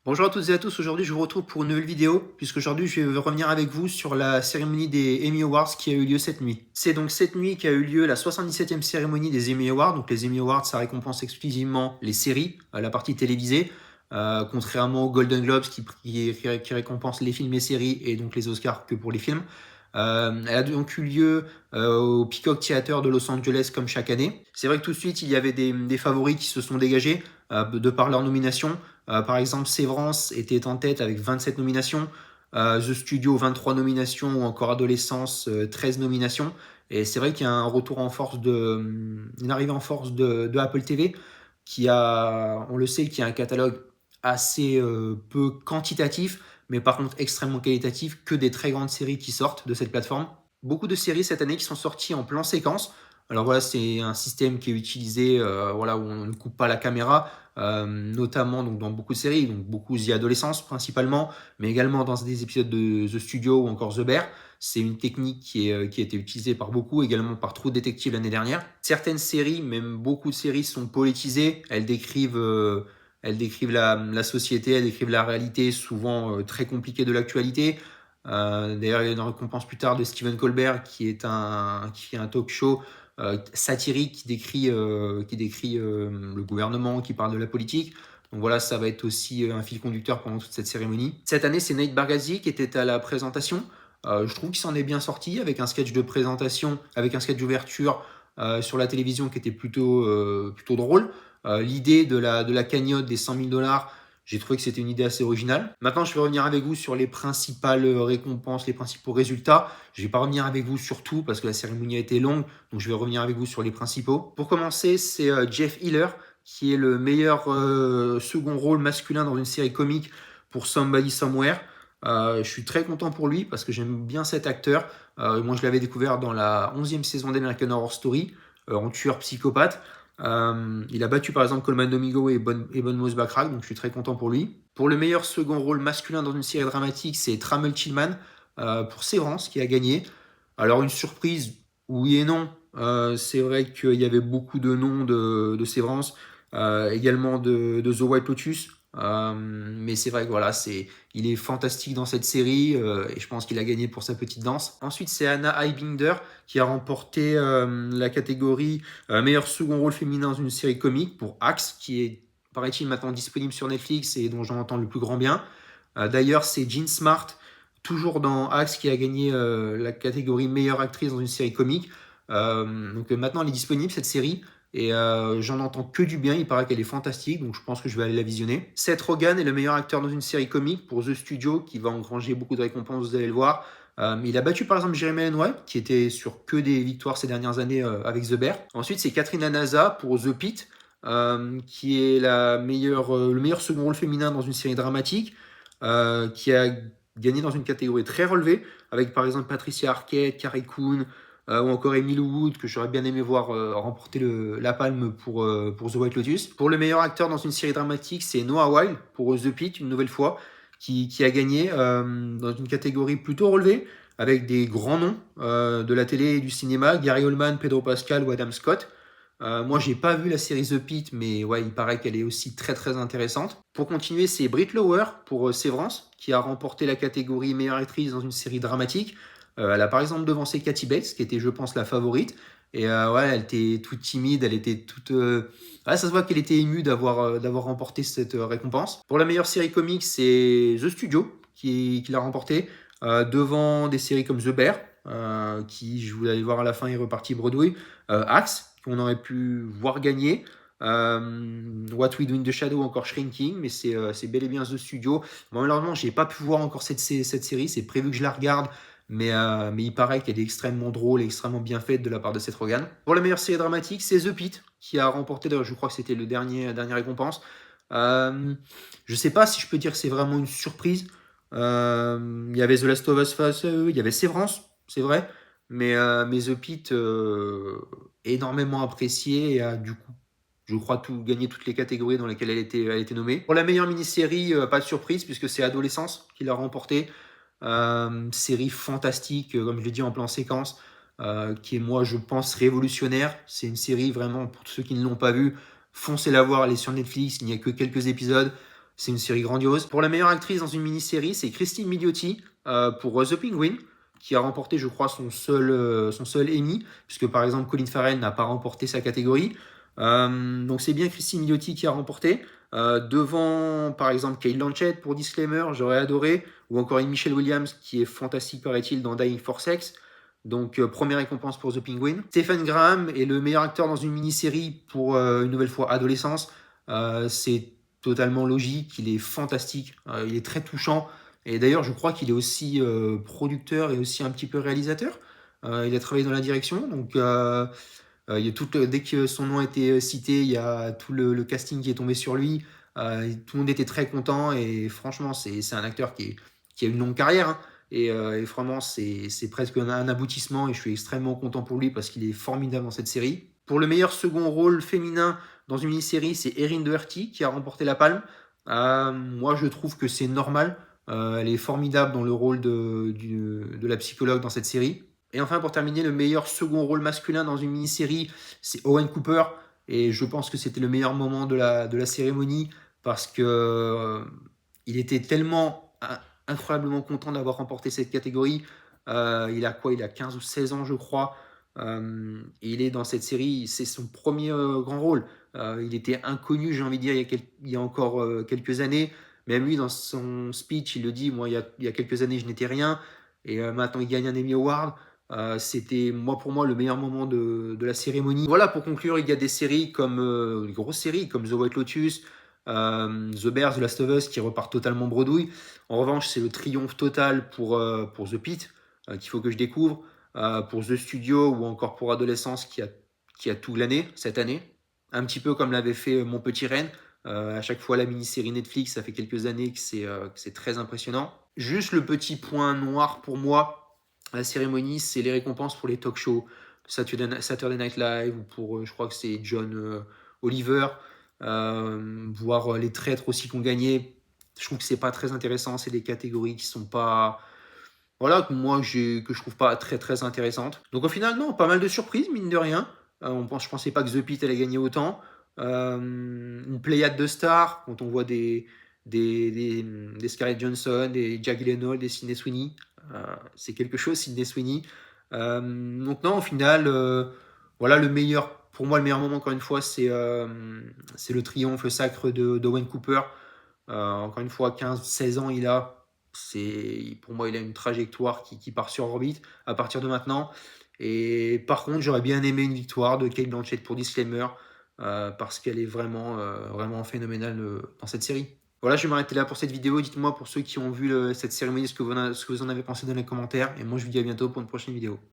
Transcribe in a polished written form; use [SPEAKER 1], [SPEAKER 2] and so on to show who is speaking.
[SPEAKER 1] Bonjour à toutes et à tous, aujourd'hui je vous retrouve pour une nouvelle vidéo, puisqu'aujourd'hui je vais revenir avec vous sur la cérémonie des Emmy Awards qui a eu lieu cette nuit. C'est donc cette nuit qu'a eu lieu la 77e cérémonie des Emmy Awards, donc les Emmy Awards ça récompense exclusivement les séries, la partie télévisée, contrairement aux Golden Globes qui récompense les films et séries et donc les Oscars que pour les films. Elle a donc eu lieu au Peacock Theater de Los Angeles comme chaque année. C'est vrai que tout de suite il y avait des favoris qui se sont dégagés de par leur nomination. Par exemple, Severance était en tête avec 27 nominations, The Studio 23 nominations ou encore Adolescence 13 nominations. Et c'est vrai qu'il y a un retour en force une arrivée en force de Apple TV qui a, on le sait, qui a un catalogue assez peu quantitatif, mais par contre extrêmement qualitatif, que des très grandes séries qui sortent de cette plateforme. Beaucoup de séries cette année qui sont sorties en plan séquence. Alors voilà, c'est un système qui est utilisé, voilà, où on ne coupe pas la caméra, notamment donc, dans beaucoup de séries, donc beaucoup The Adolescence principalement, mais également dans des épisodes de The Studio ou encore The Bear. C'est une technique qui a été utilisée par beaucoup, également par True Detective l'année dernière. Certaines séries, même beaucoup de séries, sont politisées. Elles décrivent la société, elles décrivent la réalité, souvent très compliquée de l'actualité. D'ailleurs, il y a une récompense plus tard de Stephen Colbert, qui fait un talk show satirique qui décrit le gouvernement, qui parle de la politique. Donc voilà, ça va être aussi un fil conducteur pendant toute cette cérémonie. Cette année, c'est Nate Bargatze qui était à la présentation. Je trouve qu'il s'en est bien sorti avec un sketch de présentation, avec un sketch d'ouverture sur la télévision qui était plutôt drôle. L'idée de la cagnotte des 100 000 dollars, j'ai trouvé que c'était une idée assez originale. Maintenant, je vais revenir avec vous sur les principales récompenses, les principaux résultats. Je ne vais pas revenir avec vous sur tout parce que la cérémonie a été longue, donc je vais revenir avec vous sur les principaux. Pour commencer, c'est Jeff Healer qui est le meilleur second rôle masculin dans une série comique pour Somebody Somewhere. Je suis très content pour lui parce que j'aime bien cet acteur. Moi, je l'avais découvert dans la 11e saison d'American Horror Story, en tueur psychopathe. Il a battu par exemple Coleman Domingo et Ebon Moss-Backrack, donc je suis très content pour lui. Pour le meilleur second rôle masculin dans une série dramatique, c'est Tramel Tillman pour Sévrance qui a gagné. Alors une surprise, oui et non. C'est vrai qu'il y avait beaucoup de noms de Sévrance, également de The White Lotus. Mais c'est vrai que voilà, il est fantastique dans cette série et je pense qu'il a gagné pour sa petite danse. Ensuite, c'est Anna Eibinger qui a remporté la catégorie meilleur second rôle féminin dans une série comique pour Axe, qui est, paraît-il, maintenant disponible sur Netflix et dont j'en entends le plus grand bien. D'ailleurs, c'est Jean Smart, toujours dans Axe, qui a gagné la catégorie meilleure actrice dans une série comique. Donc maintenant, elle est disponible, cette série. Et j'en entends que du bien, il paraît qu'elle est fantastique, donc je pense que je vais aller la visionner. Seth Rogen est le meilleur acteur dans une série comique pour The Studio, qui va engranger beaucoup de récompenses, vous allez le voir. Il a battu par exemple Jeremy Allen White, qui était sur que des victoires ces dernières années avec The Bear. Ensuite, c'est Catherine Anaza pour The Pitt, qui est le meilleur second rôle féminin dans une série dramatique, qui a gagné dans une catégorie très relevée, avec par exemple Patricia Arquette, Carrie Coon, ou encore Emily Wood, que j'aurais bien aimé voir remporter la palme pour The White Lotus. Pour le meilleur acteur dans une série dramatique, c'est Noah Wyle pour The Pitt, une nouvelle fois, qui a gagné dans une catégorie plutôt relevée, avec des grands noms de la télé et du cinéma, Gary Oldman, Pedro Pascal ou Adam Scott. Moi, j'ai pas vu la série The Pitt, mais ouais, il paraît qu'elle est aussi très très intéressante. Pour continuer, c'est Britt Lower pour Sévrance, qui a remporté la catégorie meilleure actrice dans une série dramatique. Elle a par exemple devancé Kathy Bates, qui était, je pense, la favorite. Et ouais, elle était toute timide, elle était toute. Ouais, ça se voit qu'elle était émue d'avoir remporté cette récompense. Pour la meilleure série comique, c'est The Studio qui l'a remporté, devant des séries comme The Bear, qui, je vous allez voir à la fin, est reparti bredouille. Axe, qu'on aurait pu voir gagner. What We Do in the Shadow, encore Shrinking, mais c'est bel et bien The Studio. Bon, malheureusement, j'ai pas pu voir encore cette série, c'est prévu que je la regarde. Mais il paraît qu'elle est extrêmement drôle et extrêmement bien faite de la part de Seth Rogen. Pour la meilleure série dramatique, c'est The Pitt, qui a remporté, d'ailleurs, je crois que c'était le dernière récompense. Je sais pas si je peux dire que c'est vraiment une surprise. Il y avait The Last of Us Face, il y avait Severance, c'est vrai. Mais The Pitt, énormément apprécié et a du coup, je crois, gagné toutes les catégories dans lesquelles elle était nommée. Pour la meilleure mini-série, pas de surprise, puisque c'est Adolescence qui l'a remporté. Série fantastique, comme je l'ai dit, en plan séquence, qui est, moi, je pense, révolutionnaire. C'est une série, vraiment, pour ceux qui ne l'ont pas vue, foncez la voir, elle est sur Netflix, il n'y a que quelques épisodes. C'est une série grandiose. Pour la meilleure actrice dans une mini-série, c'est Christine Milioti pour The Penguin, qui a remporté, je crois, son seul Emmy, puisque par exemple Colin Farrell n'a pas remporté sa catégorie. Donc c'est bien Christine Milioti qui a remporté. Devant, par exemple, Kate Blanchett pour Disclaimer, j'aurais adoré, ou encore une Michelle Williams qui est fantastique, paraît-il, dans Dying for Sex. Donc, première récompense pour The Penguin. Stephen Graham est le meilleur acteur dans une mini-série pour une nouvelle fois Adolescence. C'est totalement logique, il est fantastique, il est très touchant. Et d'ailleurs, je crois qu'il est aussi producteur et aussi un petit peu réalisateur. Il a travaillé dans la direction, donc il y a dès que son nom a été cité, il y a tout le casting qui est tombé sur lui. Tout le monde était très content et franchement, c'est un acteur qui a une longue carrière, hein. Et vraiment, c'est presque un aboutissement et je suis extrêmement content pour lui parce qu'il est formidable dans cette série. Pour le meilleur second rôle féminin dans une mini-série, c'est Erin Doherty qui a remporté la palme. Moi, je trouve que c'est normal. Elle est formidable dans le rôle de la psychologue dans cette série. Et enfin, pour terminer, le meilleur second rôle masculin dans une mini-série, c'est Owen Cooper. Et je pense que c'était le meilleur moment de la cérémonie parce que il était tellement incroyablement content d'avoir remporté cette catégorie. Il a quoi? Il a 15 ou 16 ans, je crois. Et il est dans cette série, c'est son premier grand rôle. Il était inconnu, j'ai envie de dire, il y a encore quelques années. Même lui, dans son speech, il le dit, moi, il y a quelques années, je n'étais rien. Et maintenant, il gagne un Emmy Award. C'était pour moi le meilleur moment de la cérémonie. Voilà, pour conclure, il y a des séries comme des grosses séries comme The White Lotus, The Bear, The Last of Us qui repartent totalement bredouille. En revanche, c'est le triomphe total pour The Pitt qu'il faut que je découvre, pour The Studio ou encore pour Adolescence qui a tout glané cette année. Un petit peu comme l'avait fait Mon Petit Reine. À chaque fois, la mini-série Netflix, ça fait quelques années que c'est très impressionnant. Juste le petit point noir pour moi, la cérémonie, c'est les récompenses pour les talk shows, Saturday Night Live, ou pour, je crois que c'est John Oliver, voir les traîtres aussi qui ont gagné. Je trouve que c'est pas très intéressant, c'est des catégories qui sont pas. Voilà, que je trouve pas très très intéressantes. Donc au final, non, pas mal de surprises, mine de rien. Je pensais pas que The Pitt allait gagner autant. Une pléiade de stars, quand on voit des Scarlett Johansson, des Jack Gyllenhaal, des Sydney Sweeney. C'est quelque chose, Sydney Sweeney. Donc non, au final, voilà, pour moi, le meilleur moment, encore une fois, c'est le triomphe, le sacre d'Owen Cooper. Encore une fois, 15-16 ans, pour moi, il a une trajectoire qui part sur orbite à partir de maintenant. Et par contre, j'aurais bien aimé une victoire de Kate Blanchett pour Disclaimer, parce qu'elle est vraiment phénoménale dans cette série. Voilà, je vais m'arrêter là pour cette vidéo. Dites-moi pour ceux qui ont vu cette cérémonie ce que vous en avez pensé dans les commentaires. Et moi, je vous dis à bientôt pour une prochaine vidéo.